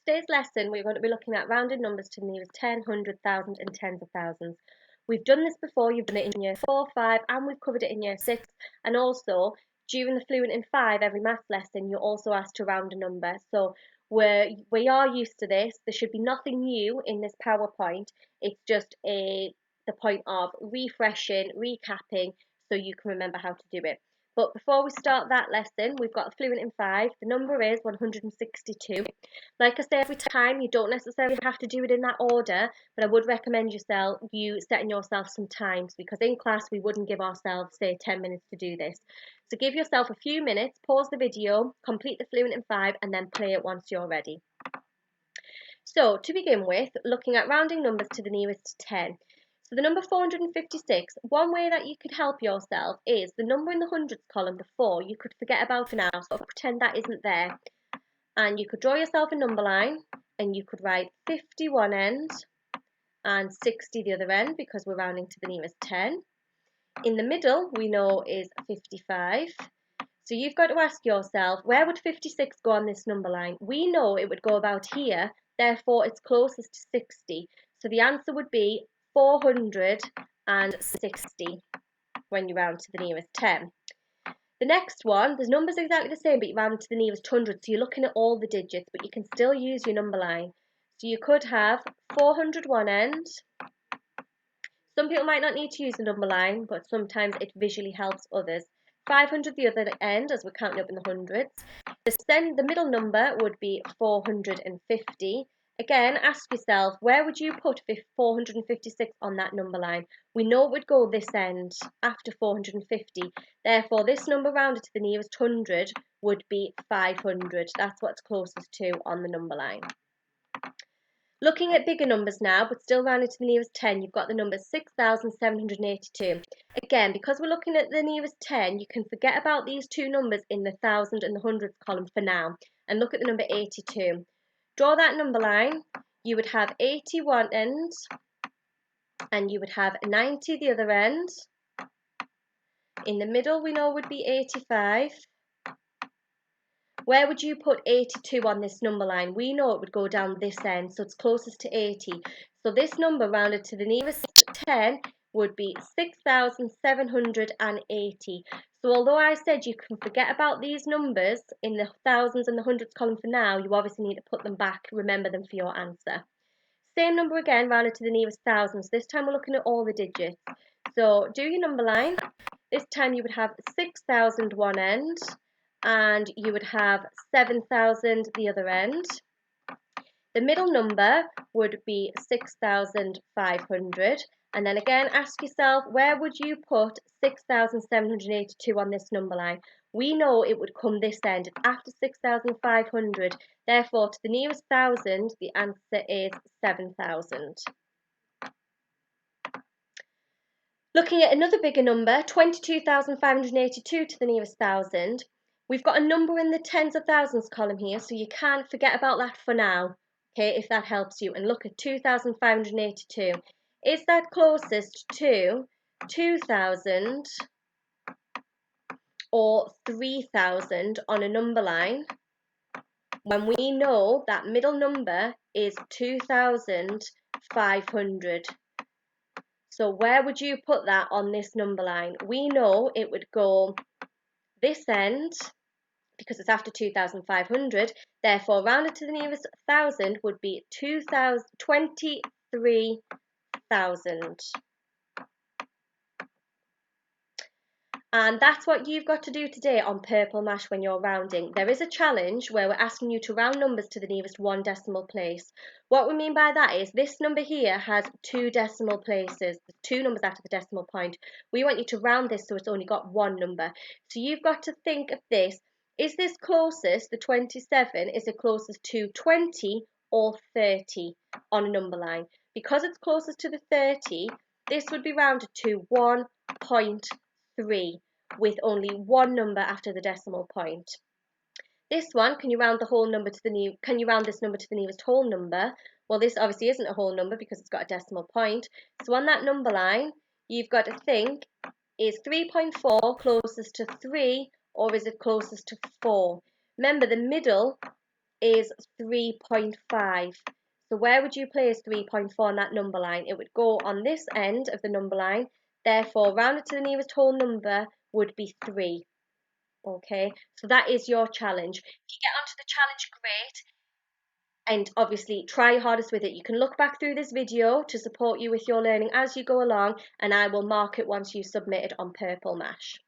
today's lesson, we're going to be looking at rounded numbers to the nearest 10, 100, 1,000 and tens of thousands. We've done this before, you've done it in year 4, 5 and we've covered it in year 6, and also during the Fluent in 5 every maths lesson you're also asked to round a number. So we are used to this. There should be nothing new in this PowerPoint. It's just the point of refreshing, recapping so you can remember how to do it. But before we start that lesson, we've got Fluent in 5. The number is 162. Like I say every time, you don't necessarily have to do it in that order, but I would recommend you setting yourself some times, because in class we wouldn't give ourselves, say, 10 minutes to do this. So give yourself a few minutes, pause the video, complete the Fluent in 5 and then play it once you're ready. So to begin with, looking at rounding numbers to the nearest 10. So the number 456, one way that you could help yourself is the number in the hundreds column, the 4, you could forget about for now, so pretend that isn't there. And you could draw yourself a number line and you could write 50 one end and 60 the other end, because we're rounding to the nearest 10. In the middle, we know is 55. So you've got to ask yourself, where would 56 go on this number line? We know it would go about here, therefore it's closest to 60. So the answer would be 460 when you round to the nearest 10. The next one, there's numbers exactly the same, but you round to the nearest 100, so you're looking at all the digits, but you can still use your number line. So you could have 400 one end. Some people might not need to use the number line, but sometimes it visually helps others. 500 the other end, as we're counting up in the hundreds. The middle number would be 450. Again, ask yourself, where would you put 456 on that number line? We know it would go this end after 450. Therefore, this number rounded to the nearest 100 would be 500. That's what's closest to on the number line. Looking at bigger numbers now, but still rounded to the nearest 10, you've got the number 6,782. Again, because we're looking at the nearest 10, you can forget about these two numbers in the thousand and the hundreds column for now, and look at the number 82. Draw that number line, you would have 81 end, and you would have 90 the other end. In the middle, we know would be 85. Where would you put 82 on this number line? We know it would go down this end, so it's closest to 80. So this number rounded to the nearest 10 would be 6,780. So although I said you can forget about these numbers in the thousands and the hundreds column for now, you obviously need to put them back, remember them for your answer. Same number again, rounded to the nearest thousands. This time we're looking at all the digits. So do your number line. This time you would have 6,000 one end, and you would have 7,000 the other end. The middle number would be 6,500, and then again ask yourself, where would you put 6,782 on this number line? We know it would come this end after 6,500, therefore to the nearest thousand the answer is 7,000. Looking at another bigger number, 22,582 to the nearest thousand. We've got a number in the tens of thousands column here, so you can't forget about that for now, okay, if that helps you. And look at 2,582. Is that closest to 2,000 or 3,000 on a number line, when we know that middle number is 2,500? So where would you put that on this number line? We know it would go this end, because it's after 2,500, therefore rounded to the nearest thousand would be 23,000. And that's what you've got to do today on Purple Mash when you're rounding. There is a challenge where we're asking you to round numbers to the nearest one decimal place. What we mean by that is this number here has 2 decimal places, 2 numbers after the decimal point. We want you to round this so it's only got 1 number. So you've got to think of this. Is this closest, the 27, is it closest to 20 or 30 on a number line? Because it's closest to the 30, this would be rounded to 1.3 with only 1 number after the decimal point. This one, can you round this number to the nearest whole number? Well, this obviously isn't a whole number because it's got a decimal point. So on that number line, you've got to think, is 3.4 closest to 3 or is it closest to 4? Remember, the middle is 3.5. So where would you place 3.4 on that number line? It would go on this end of the number line. Therefore, rounded to the nearest whole number would be 3. Okay, so that is your challenge. If you get onto the challenge, great. And obviously try your hardest with it. You can look back through this video to support you with your learning as you go along, and I will mark it once you submit it on Purple Mash.